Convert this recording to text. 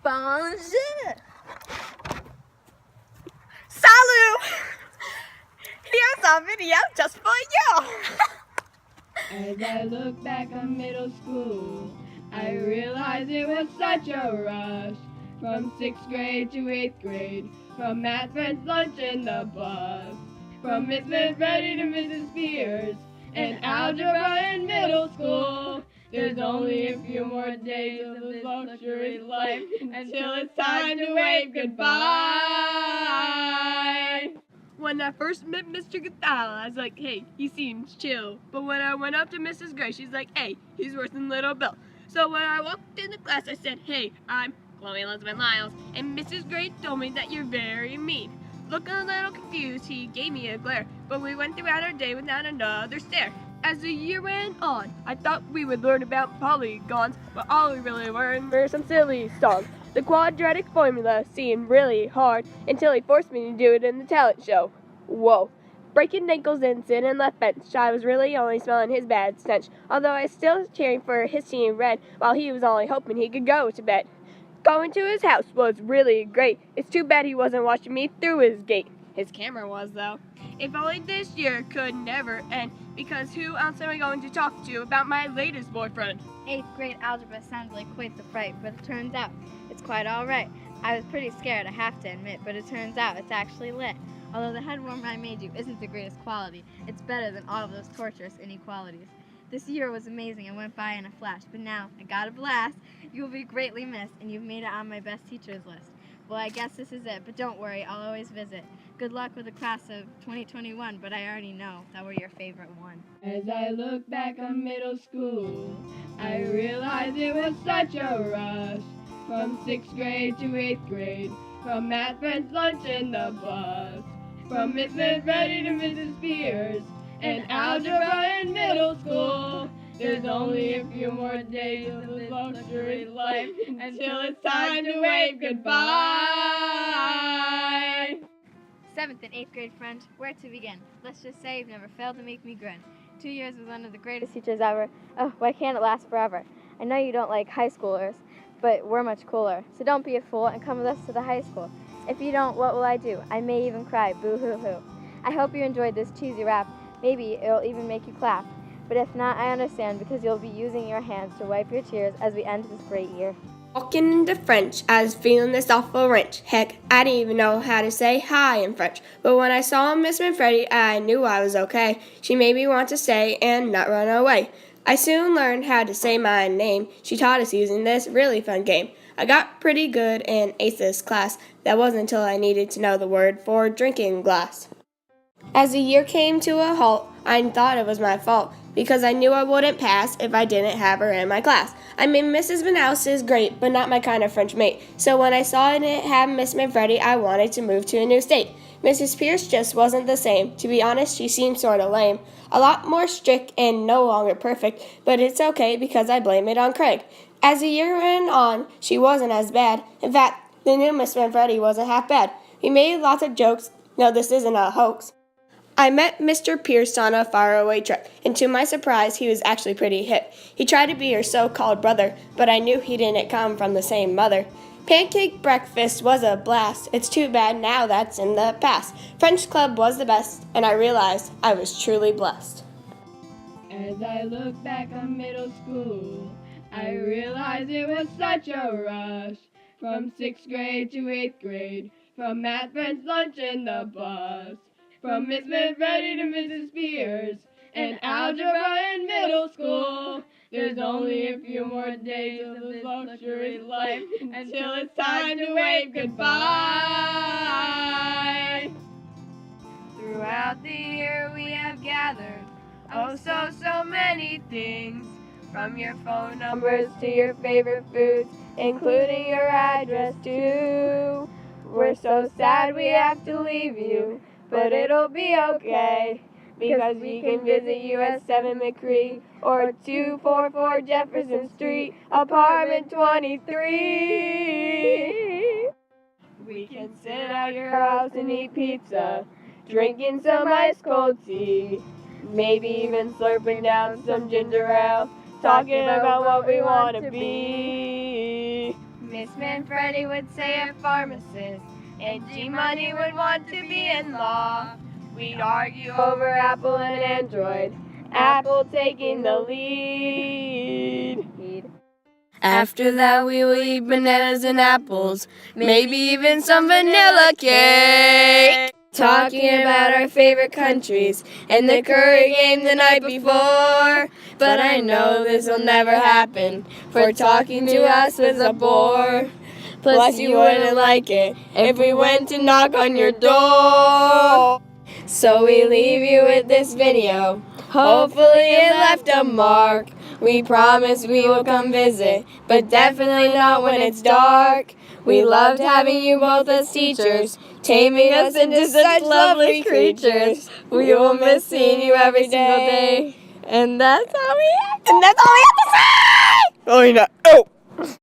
Bonjour! Salut! Here's a video just for you! As I look back on middle school, I realize it was such a rush. From 6th grade to 8th grade, from math friends lunch in the bus, from Miss Reddy to Mrs. Spears, and algebra in middle school. There's only a few more days of this luxury life until it's time to wave goodbye. When I first met Mr. Gonzalez, I was like, hey, he seems chill. But when I went up to Mrs. Gray, she's like, hey, he's worse than Little Bill. So when I walked into class, I said, hey, I'm Chloe Elizabeth Lyles, and Mrs. Gray told me that you're very mean. Looking a little confused, he gave me a glare, but we went throughout our day without another stare. As the year went on, I thought we would learn about polygons, but all we really learned were some silly songs. The quadratic formula seemed really hard until he forced me to do it in the talent show. Whoa. Breaking ankles and sitting in left bench, I was really only smelling his bad stench, although I still was cheering for his team red, while he was only hoping he could go to bed. Going to his house was really great. It's too bad he wasn't watching me through his gate. His camera was, though. If only this year could never end, because who else am I going to talk to about my latest boyfriend? 8th grade algebra sounded like quite the fright, but it turns out it's quite all right. I was pretty scared, I have to admit, but it turns out it's actually lit. Although the head warmer I made you isn't the greatest quality, it's better than all of those torturous inequalities. This year was amazing and went by in a flash, but now I got a blast. You will be greatly missed, and you've made it on my best teachers list. Well, I guess this is it, but don't worry, I'll always visit. Good luck with the class of 2021, but I already know that we're your favorite one. As I look back on middle school, I realize it was such a rush. From 6th grade to 8th grade, from math friends lunch in the bus, from Miss Reddy to Mrs. Spears, and algebra in middle school. There's only a few more days of this luxury life until it's time to wave goodbye. 7th and 8th grade friends, where to begin? Let's just say you've never failed to make me grin. 2 years with one of the greatest teachers ever. Oh, why can't it last forever? I know you don't like high schoolers, but we're much cooler. So don't be a fool and come with us to the high school. If you don't, what will I do? I may even cry, boo-hoo-hoo. I hope you enjoyed this cheesy rap. Maybe it'll even make you clap. But if not, I understand, because you'll be using your hands to wipe your tears as we end this great year. Walking into French, I was feeling this awful wrench. Heck, I didn't even know how to say hi in French. But when I saw Miss Manfredi, I knew I was okay. She made me want to stay and not run away. I soon learned how to say my name. She taught us using this really fun game. I got pretty good and aced this class. That wasn't until I needed to know the word for drinking glass. As the year came to a halt, I thought it was my fault, because I knew I wouldn't pass if I didn't have her in my class. I mean, Mrs. Van House is great, but not my kind of French mate. So when I saw I didn't have Miss Manfredi, I wanted to move to a new state. Mrs. Pierce just wasn't the same. To be honest, she seemed sort of lame. A lot more strict and no longer perfect, but it's okay because I blame it on Craig. As the year went on, she wasn't as bad. In fact, the new Miss Manfredi wasn't half bad. We made lots of jokes. No, this isn't a hoax. I met Mr. Pierce on a faraway trip, and to my surprise, he was actually pretty hip. He tried to be her so-called brother, but I knew he didn't come from the same mother. Pancake breakfast was a blast. It's too bad now that's in the past. French club was the best, and I realized I was truly blessed. As I look back on middle school, I realized it was such a rush. From 6th grade to 8th grade, from math friends lunch in the bus, from Miss Reddy to Mrs. Spears, and algebra in middle school. There's only a few more days of this luxury life until it's time to wave goodbye. Throughout the year we have gathered, oh so many things, from your phone numbers to your favorite foods, including your address too. We're so sad we have to leave you, but it'll be okay, because we can visit you at 7 McCree or 244 Jefferson Street, apartment 23. We can sit at your house and eat pizza, drinking some ice cold tea, maybe even slurping down some ginger ale, talking about what we want to be. Miss Manfredi would say a pharmacist, and G-Money would want to be in law. We'd argue over Apple and Android, Apple taking the lead. After that, we will eat bananas and apples, maybe even some vanilla cake. Talking about our favorite countries and the curry game the night before. But I know this will never happen, for talking to us was a bore. Plus, you wouldn't like it if we went to knock on your door. So we leave you with this video. Hopefully it left a mark. We promise we will come visit, but definitely not when it's dark. We loved having you both as teachers, taming us into such lovely creatures. We will miss seeing you every single day. And that's all we have to say. Oh, you know. Oh!